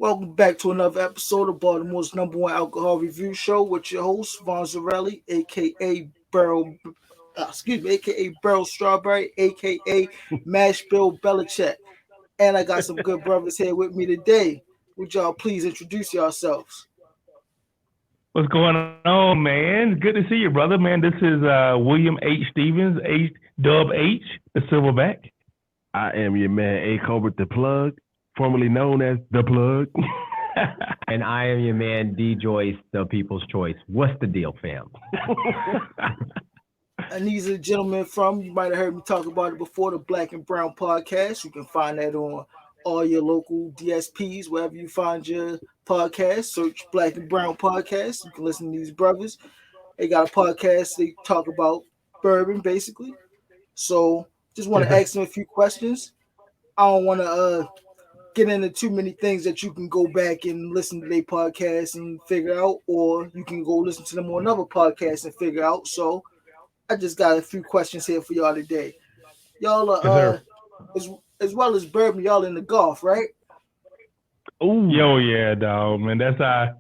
Welcome back to another episode of Baltimore's #1 alcohol review show with your host Von Zarelli, aka aka Barrel Strawberry, aka Mash Bill Belichick. And I got some good brothers here with me today. Would y'all please introduce yourselves? What's going on, man? Good to see you, brother. Man, this is William H. Stevens, Dub H, the Silverback. I am your man, A. Colbert, the Plug, formerly known as the Plug. And I am your man, D. Joyce, the People's Choice. What's the deal, fam? And these are the gentlemen from, you might have heard me talk about it before, the Black and Brown podcast. You can find that on all your local DSPs, wherever you find your podcast. Search Black and Brown podcast. You can listen to these brothers. They got a podcast. They talk about bourbon, basically. So just want to ask them a few questions. I don't want to get into too many things that you can go back and listen to their podcast and figure out, or you can go listen to them on another podcast and figure out. So I just got a few questions here for y'all today. Y'all are, as well as bourbon, y'all in the golf, right? Oh, yo, yeah, dog, man. That's our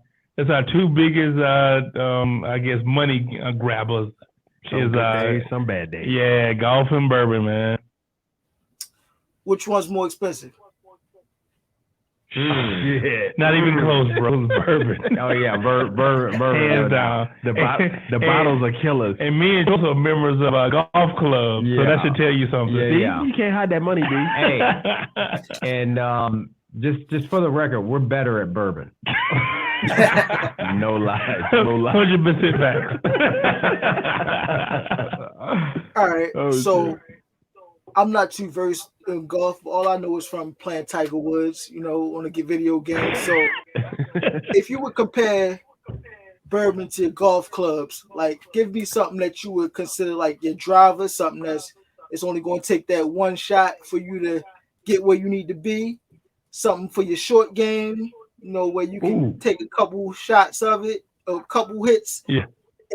two biggest, I guess, money grabbers. Some good days, some bad days. Yeah, golf and bourbon, man. Which one's more expensive? Yeah, not even close, bro. Bourbon. Oh yeah, bourbon. Hands down. The bottles are killers. And me and Joseph are members of a golf club, so that should tell you something. Yeah. You can't hide that money, B. Hey, and just for the record, we're better at bourbon. No lies. No lies. 100% facts. All right, so I'm not too versed in golf. All I know is from playing Tiger Woods, on a video game. So if you would compare bourbon to golf clubs, like give me something that you would consider like your driver, something that's it's only going to take that one shot for you to get where you need to be, something for your short game, where you can take a couple shots of it, a couple hits,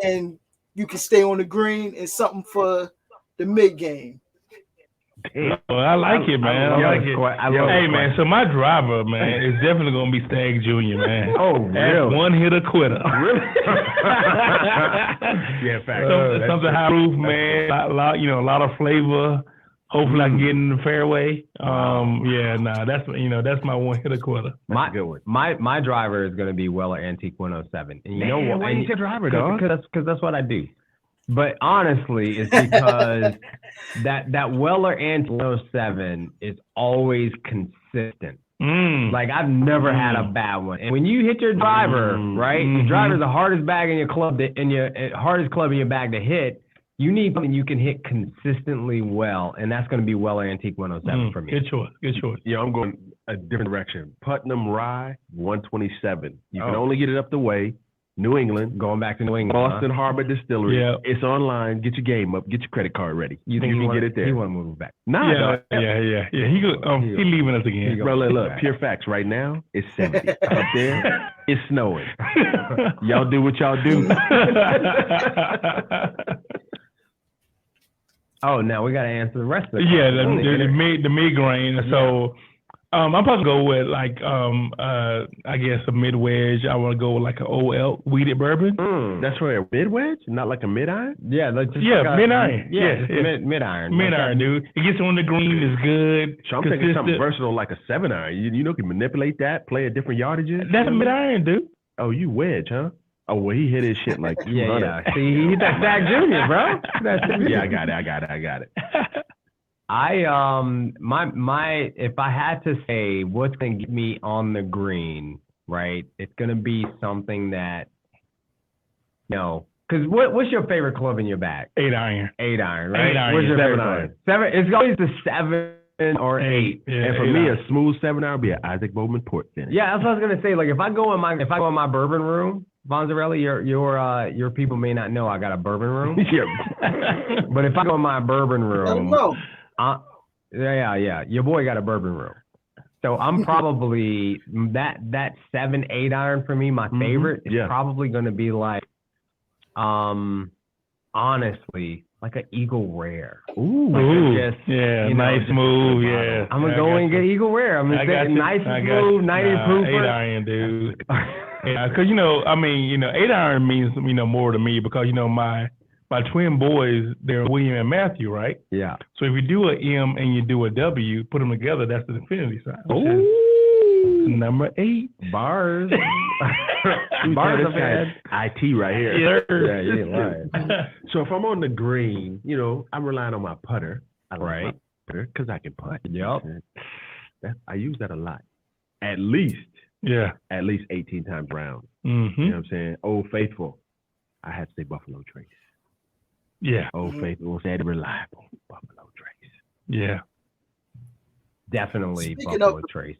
and you can stay on the green, and something for the mid game. I like it, man. I like it. Hey, man, so my driver, man, is definitely going to be Stag Jr., man. Oh, really? One hitter quitter. Really? Yeah, fact. Something high proof, man. A lot of flavor. Hopefully I can get in the fairway. That's my one hitter quitter. That's a good one. My driver is going to be Weller Antique 107. And you know what? Why you your driver, dog? Because that's what I do. But honestly, it's because that Weller Antique 107 is always consistent. Like I've never had a bad one. And when you hit your driver, right? Your driver's the hardest bag in your club hardest club in your bag to hit. You need something you can hit consistently well, and that's going to be Weller Antique 107 for me. Good choice. Yeah, I'm going a different direction. Putnam Rye 127. You can only get it up the way. New England. Going back to New England. Boston Harbor Distillery. Yeah. It's online. Get your game up. Get your credit card ready. You think you can get it there? He want to move back. Nah, yeah. He leaving us again. Bro, look, pure facts. Right now, it's 70. Up there, it's snowing. Y'all do what y'all do. Oh, now we got to answer the rest of it. Yeah, the mid-grain. So I'm probably go with I guess a mid-wedge. I want to go with like an old elk weeded bourbon. That's right, a mid-wedge? Not like a mid-iron? Yeah, mid-iron. Mid-iron. Mid-iron, dude. It gets on the green, it's good. So I'm thinking something versatile like a 7-iron. You can manipulate that, play at different yardages. That's a mid-iron, dude. Oh, you wedge, huh? Oh, well, he hit his shit like 200. Yeah. See, he hit that Stag Jr., bro. Yeah, I got it. If I had to say what's going to get me on the green, right, it's going to be something that, because what's your favorite club in your bag? 8-iron. 8-iron, right? 8-iron. What's your 7-iron? 7. It's always the 7 or 8. Yeah, and for me, a smooth 7-iron would be an Isaac Bowman port finish. Yeah, that's what I was gonna say. Like if I go in my bourbon room, Bonzarelli, your people may not know I got a bourbon room. But if I go in my bourbon room, your boy got a bourbon room. So I'm probably that 7-8 iron for me, my favorite is probably gonna be like honestly like an Eagle Rare. Ooh, nice move. Yeah, I'm gonna go and get Eagle Rare. I'm gonna say nice and smooth, 90 proof. 8-iron, dude. Yeah, because 8-iron means more to me because my twin boys, they're William and Matthew, right? Yeah. So if you do an M and you do a W, put them together, that's the infinity sign. Ooh. Number 8. Bars. Bars of IT right here. Yeah, you ain't lying. So if I'm on the green, I'm relying on my putter. I like my putter because I can putt. Yep. I use that a lot. At least 18 times round. Mm-hmm. You know what I'm saying? Old Faithful. I have to say Buffalo Trace. Yeah. Old Faithful said reliable. Buffalo Trace. Yeah. Definitely Buffalo Trace.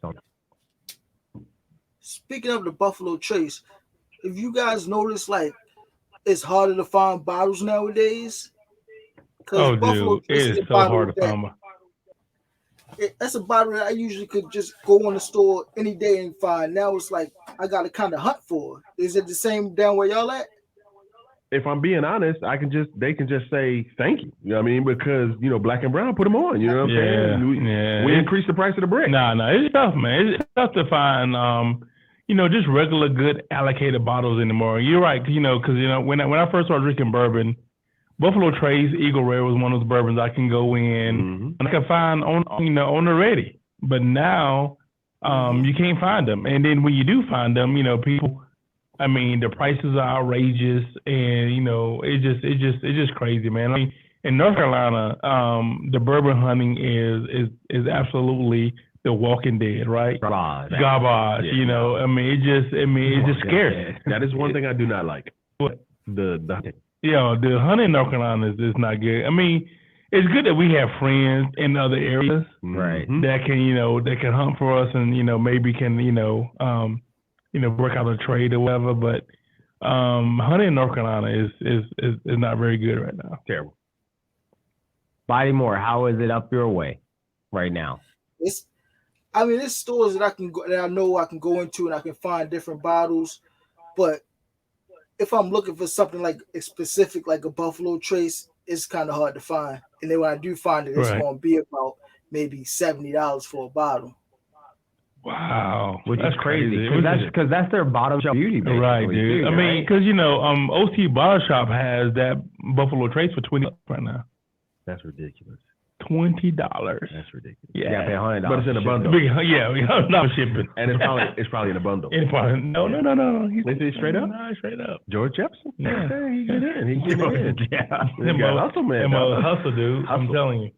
Speaking of the Buffalo Trace, if you guys notice, like, it's harder to find bottles nowadays. Oh, dude, it is so hard to find. That's a bottle that I usually could just go in the store any day and find. Now it's like I got to kind of hunt for. Is it the same down where y'all at? If I'm being honest, they can just say thank you. You know what I mean? Because Black and Brown put them on. You know what I'm saying? We increased the price of the brick. No, it's tough, man. It's tough to find just regular good allocated bottles anymore. You're right, because when I first started drinking bourbon, Buffalo Trace Eagle Rare was one of those bourbons I can go in and I can find on the ready. But now you can't find them, and then when you do find them, people. I mean, the prices are outrageous, and it's just crazy, man. I mean, in North Carolina, the bourbon hunting is absolutely the Walking Dead, right? Garbage. Yeah. I mean, it's just scary. That is one thing I do not like. What? The hunting. The hunting in North Carolina is not good. I mean, it's good that we have friends in other areas, right? That can hunt for us, and maybe can work out a trade or whatever. But hunting in North Carolina is not very good right now. Terrible. BodyMore, how is it up your way right now? It's stores that I know I can go into and I can find different bottles, but if I'm looking for something like a specific, like a Buffalo Trace, it's kind of hard to find. And then when I do find it, it's going to be about maybe $70 for a bottle. Wow, which is crazy. Because that's their bottom shelf beauty, basically. Right, dude. I mean, because OC Bottle Shop has that Buffalo Trace for $20 right now. That's ridiculous. $20. That's ridiculous. Yeah, pay $100. But it's in a bundle. No shipping. And it's probably in a bundle. No. They say straight up. No, straight up. George Jefferson. Yeah, he get in. He get in. Yeah, hustle man. Hustle, dude. I'm telling you.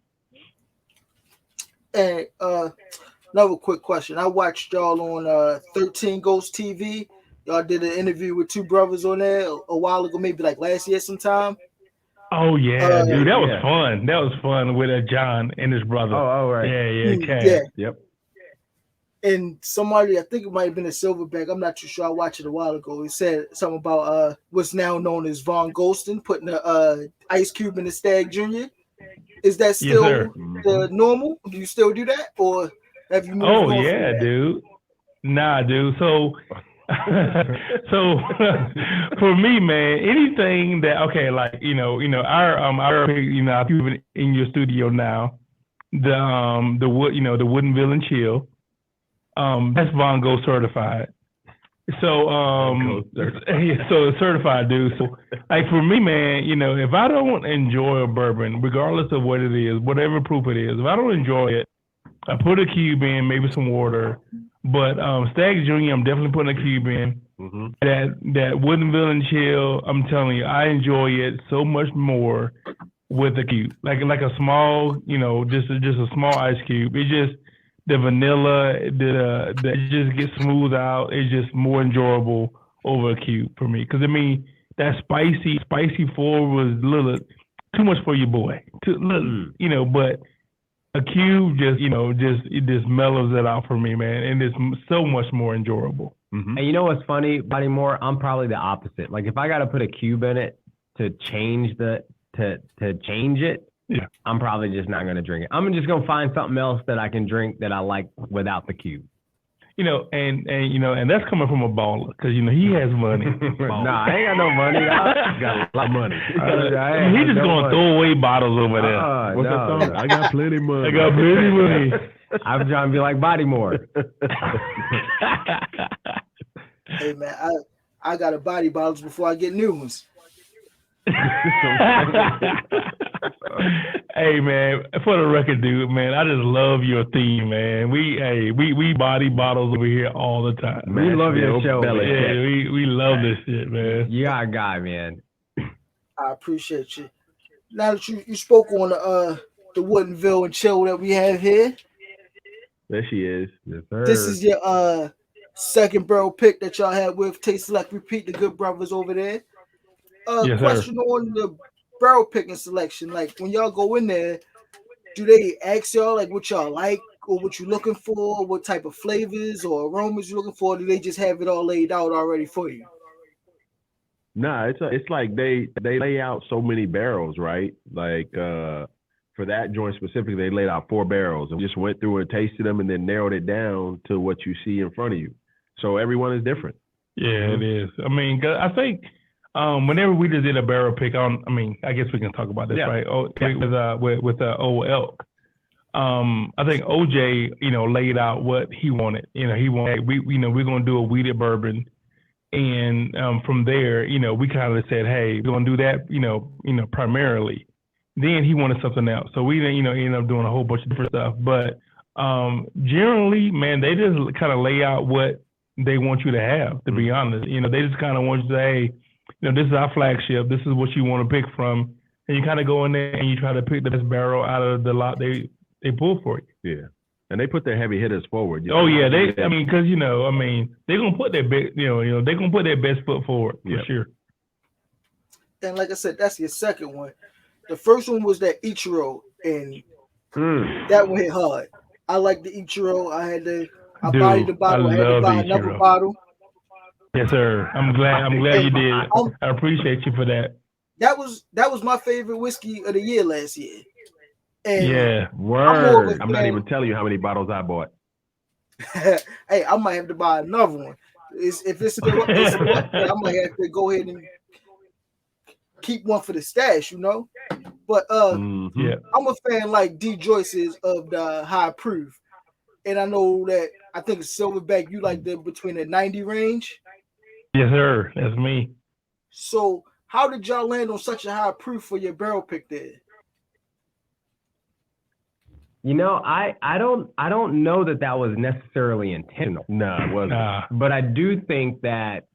And another quick question. I watched y'all on 13 Ghost TV. Y'all did an interview with two brothers on there a while ago, maybe like last year sometime. Oh, yeah, dude. That was fun. That was fun with John and his brother. Oh, right. Yeah. Yep. And somebody, I think it might have been a Silverback, I'm not too sure. I watched it a while ago. He said something about what's now known as Von Golston, putting the Ice Cube in the Stag Jr. Is that still normal? Do you still do that? Or have you moved on? Oh, yeah, dude. Nah, dude. So for me, man, anything that our people in your studio now, the Woodinville and Chill, that's Von Go certified. So so it's certified, dude. So like for me, man, if I don't enjoy a bourbon, regardless of what it is, whatever proof it is, if I don't enjoy it, I put a cube in, maybe some water. But Stag Jr., I'm definitely putting a cube in. Mm-hmm. That Woodinville and Chill, I'm telling you, I enjoy it so much more with a cube, like a small, just a small ice cube. It just the vanilla, it just gets smoothed out. It's just more enjoyable over a cube for me. Because I mean, that spicy four was a little too much for your boy. But a cube just mellows it out for me, man, and it's so much more enjoyable. Mm-hmm. And you know what's funny, BodyMore? I'm probably the opposite. Like if I got to put a cube in it to change it, I'm probably just not gonna drink it. I'm just gonna find something else that I can drink that I like without the cube. and that's coming from a baller because he has money. Nah, I ain't got no money. I got a lot of money. He's just gonna throw away bottles over there. What's that song? I got plenty money. I got plenty money. I'm trying to be like BodyMore. Hey man, I got to body bottles before I get new ones. Hey man, for the record, dude, man, I just love your theme, man. We body bottles over here all the time. We love your show, man. Yeah, we love this shit, man. You are a guy, man. I appreciate you. Now that you spoke on the Woodinville and Chill that we have here. There she is. Yes, sir. This is your second barrel pick that y'all had with Taste Select Repeat, the good brothers over there. Yes, question on the barrel picking selection. Like when y'all go in there, do they ask y'all like what y'all like or what you looking for, what type of flavors or aromas you're looking for? Or do they just have it all laid out already for you? Nah, it's like they lay out so many barrels, right? Like for that joint specifically, they laid out 4 barrels and just went through and tasted them and then narrowed it down to what you see in front of you. So everyone is different. Yeah, it is. I mean, I think whenever we just did a barrel pick on, I guess we can talk about this, right? With Old Elk. I think OJ, laid out what he wanted. He wanted we're gonna do a wheated bourbon, and from there, we kind of said, hey, we're gonna do that, primarily. Then he wanted something else, so we ended up doing a whole bunch of different stuff. But generally, man, they just kind of lay out what they want you to have. To be honest, they just kind of want you to say, hey, this is our flagship. This is what you want to pick from, and you kind of go in there and you try to pick the best barrel out of the lot they pull for you. Yeah, and they put their heavy hitters forward. Oh yeah, because they're gonna put their best, they're gonna put their best foot forward for sure. And like I said, that's your second one. The first one was that Ichiro, and that one hit hard. I like the Ichiro. I bodied the bottle. I had to buy another bottle. Yes, sir. I'm glad you did. I appreciate you for that. That was my favorite whiskey of the year last year. And yeah, word. I'm not even telling you how many bottles I bought. Hey, I might have to buy another one. If it's still up, I might have to go ahead and keep one for the stash, But I'm a fan like D Joyce is of the high proof, and I know that I think it's Silverback. You like the between the 90 range. Yes, sir. That's me. So, how did y'all land on such a high proof for your barrel pick there? I don't know that was necessarily intentional. No, it wasn't. But I do think that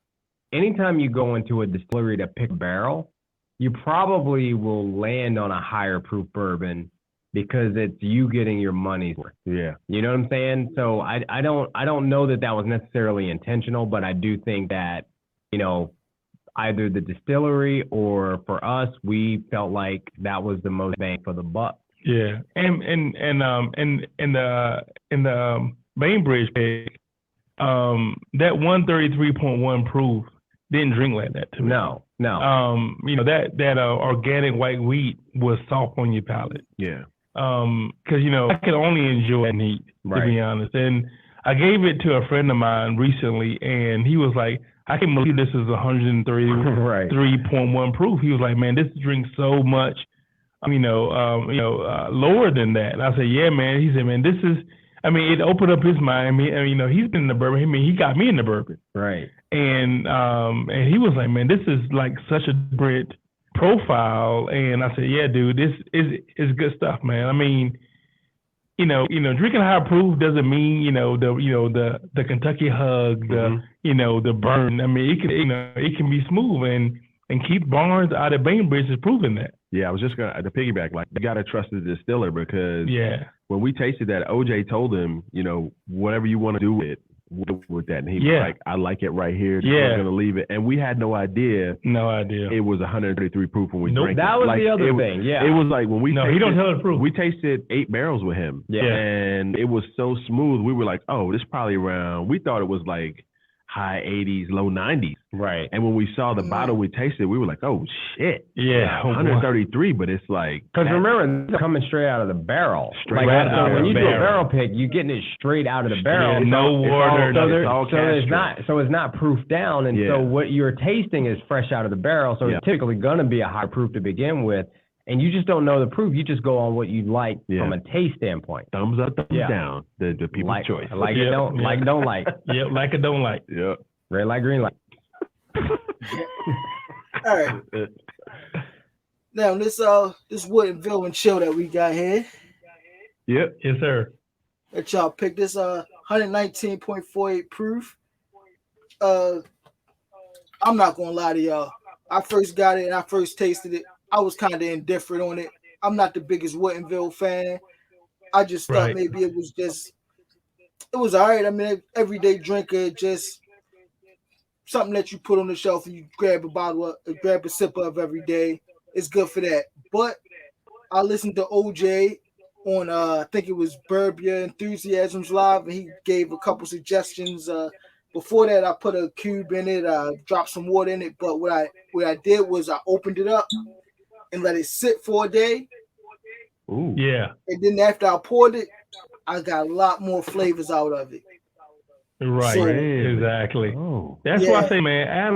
anytime you go into a distillery to pick a barrel, you probably will land on a higher proof bourbon because it's you getting your money's worth. Yeah. You know what I'm saying? So I don't know that was necessarily intentional, but I do think that, either the distillery or for us, we felt like that was the most bang for the buck. Yeah. And in the Bainbridge pick, that 133.1 proof didn't drink like that to me. No. That organic white wheat was soft on your palate. Yeah. Because I could only enjoy it neat, to be honest. And I gave it to a friend of mine recently, and he was like, I can't believe this is 103.1 proof. He was like, man, this drinks so much, lower than that. And I said, yeah, man. He said, man, this is. It opened up his mind. He's been in the bourbon. He got me in the bourbon. Right. And he was like, man, this is like such a great profile. And I said, yeah, dude, this is good stuff, man. Drinking high proof doesn't mean, the Kentucky hug, the burn. It can be smooth, and Keith Barnes out of Bainbridge is proving that. Yeah, I was just gonna piggyback. Like, you gotta trust the distiller because when we tasted that, OJ told him, whatever you want to do with that, and he was like, I like it right here. I'm gonna leave it, and we had no idea. It was 133 proof when we drank it. That was the other thing. Yeah, it was like when we he don't tell the proof. We tasted 8 barrels with him. Yeah, and it was so smooth. We were like, oh, this probably around. We thought it was like high 80s, low 90s. Right. And when we saw the bottle we tasted, we were like, oh, shit. Yeah. 133, but it's like. Because remember, it's coming straight out of the barrel. Straight out of the when you do a barrel. barrel pick, you're getting it straight out of the barrel. No water. So it's not proof down. And so what you're tasting is fresh out of the barrel. So it's typically going to be a high proof to begin with. And you just don't know the proof. You just go on what you like from a taste standpoint. Thumbs up, thumbs down. The people's choice. Like it don't like don't like. Yep, like it don't like. Yep. Red light, green light. All right. Now this Woodinville and Chill that we got here. Yep. Yes, sir. That y'all picked this 119.48 proof. I'm not gonna lie to y'all. I first got it and I first tasted it. I was kind of indifferent on it. I'm not the biggest Woodinville fan. I just thought maybe it was all right. I mean, everyday drinker, just something that you put on the shelf and you grab a sip of every day. It's good for that. But I listened to OJ on I think it was Burbia Enthusiasms Live, and he gave a couple suggestions. Before that, I put a cube in it, dropped some water in it. But what I did was I opened it up and let it sit for a day. Ooh. Yeah. And then after I poured it, I got a lot more flavors out of it. Right. So, exactly. Oh. That's why I say, man, add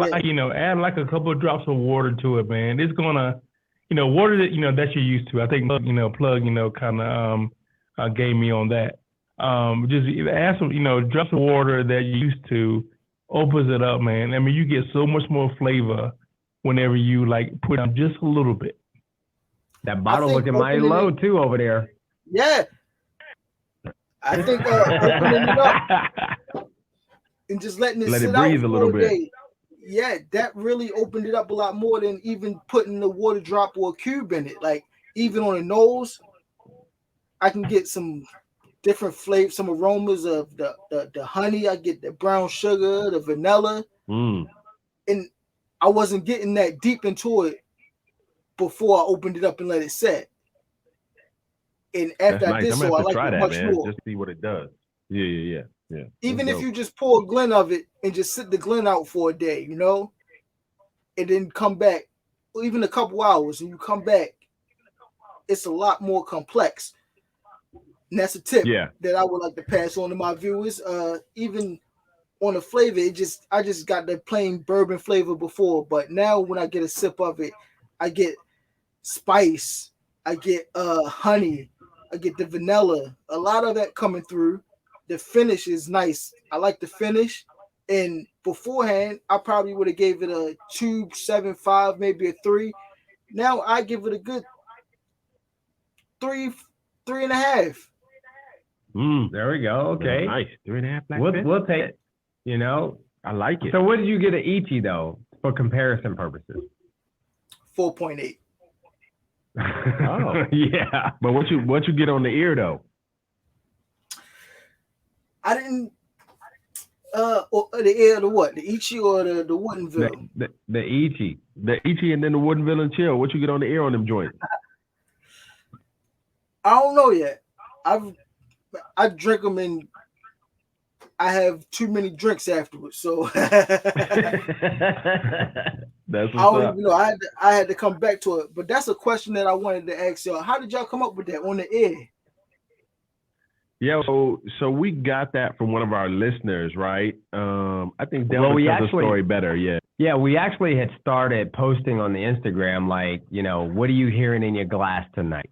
like a couple of drops of water to it, man. It's gonna, water that that you're used to. I think Plug kind of gave me on that. Just add some drops of water that you're used to, opens it up, man. I mean, you get so much more flavor whenever you put down just a little bit. That bottle looking mighty low too over there. Yeah. I think opening it up and just letting it sit breathe out a little bit. Day, yeah, that really opened it up a lot more than even putting the water drop or a cube in it. Like even on the nose, I can get some different flavors, some aromas of the honey. I get the brown sugar, the vanilla, and I wasn't getting that deep into it before I opened it up and let it set. And after I did so, I like it much more. Just see what it does. Yeah. Even if you just pour a Glen of it and just sit the Glen out for a day, and then come back, or even a couple hours, and you come back, it's a lot more complex. And that's a tip that I would like to pass on to my viewers. Even on the flavor, I just got the plain bourbon flavor before, but now when I get a sip of it, I get spice, I get honey, I get the vanilla, a lot of that coming through. The finish is nice. I like the finish. And beforehand, I probably would have gave it a 2.75, maybe a 3. Now I give it a good 3.5. There we go. Okay. Nice. 3.5. We'll take it. I like it. So what did you get at Ichi though, for comparison purposes? 4.8. Oh yeah. But what you get on the ear though? I didn't the ear of the what? The Ichi or the Woodinville? The Ichi. The Ichi and then the Woodinville and Chill. What you get on the ear on them joints? I don't know yet. I drink them and I have too many drinks afterwards, so that's what's I don't up. even know. I had to come back to it, but that's a question that I wanted to ask y'all. How did y'all come up with that on the air? Yeah, so we got that from one of our listeners, right? I think Delvin tells the story better. Yeah, we actually had started posting on the Instagram, what are you hearing in your glass tonight?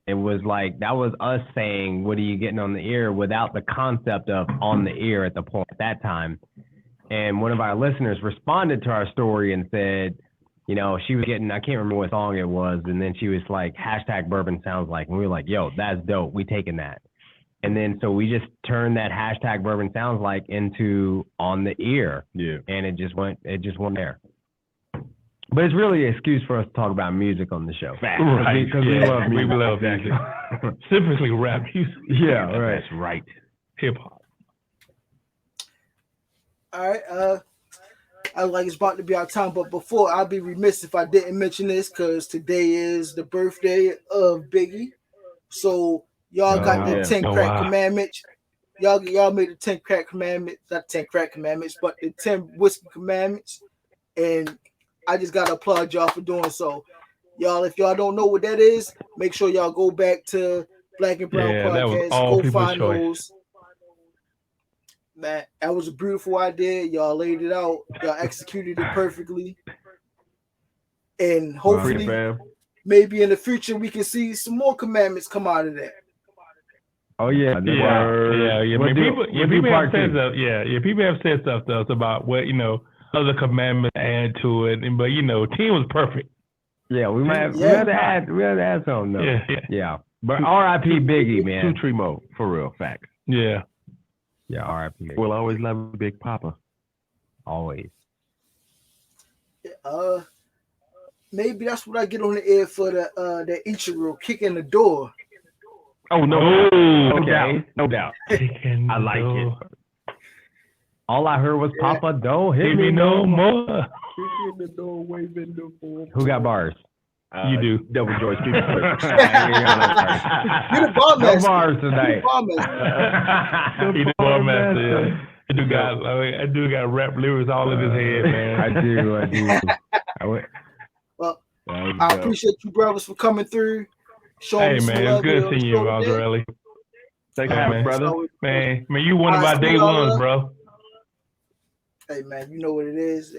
It was that was us saying, what are you getting on the ear, without the concept of on the ear at that time. And one of our listeners responded to our story and said, she was getting, I can't remember what song it was. And then she was like, #bourbon sounds like, and we were like, yo, that's dope. We taking that. And then, so we just turned that #bourbon sounds like into on the ear. Yeah. And it just went there. But it's really an excuse for us to talk about music on the show. Right. Because we love music. We love music. Specifically rap music. Yeah, right. That's right. Hip hop. All right. I like it's about to be our time, but before, I'd be remiss if I didn't mention this because today is the birthday of Biggie. So y'all got the 10 crack commandments. y'all made the 10 crack commandments, not 10 crack commandments, but the 10 whiskey commandments, and I just gotta applaud y'all for doing so. Y'all, if y'all don't know what that is, make sure y'all go back to Black and Brown Podcast. Go find those. Man, that was a beautiful idea. Y'all laid it out. Y'all executed it perfectly. And hopefully, maybe in the future, we can see some more commandments come out of that. Oh yeah, yeah. People have said stuff. Yeah. People have said stuff to us about what other commandments add to it, but 10 was perfect. Yeah, we had to add something. Though. Yeah. But R.I.P. Biggie, man. Two Tremo, for real, facts. Yeah. Yeah, R.I.P. We'll always love Big Papa. Always. Maybe that's what I get on the air for the Ichiro kick in the door. Oh no! Okay, no doubt. I like it. All I heard was Papa, don't hit me no more. Who got bars? You do. Double George. You're the bar master. No bars tonight. He's the bar master. Yeah. I do got rap lyrics all in his head, man. I do. Well, I appreciate you brothers for coming through. Hey man, it's good seeing you, Valzarelli. Thanks, man, brother. Man, you one of my day ones, bro. Hey man, you know what it is.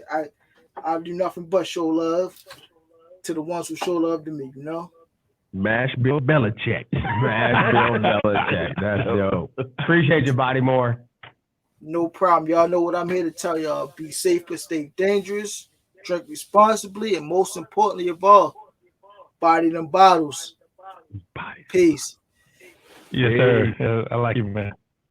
I do nothing but show love to the ones who show love to me. Mash Bill Belichick. That's dope. Appreciate you, BodyMore. No problem. Y'all know what I'm here to tell y'all. Be safe but stay dangerous. Drink responsibly, and most importantly of all, body them bottles. Peace. Yes, sir. I like you, man.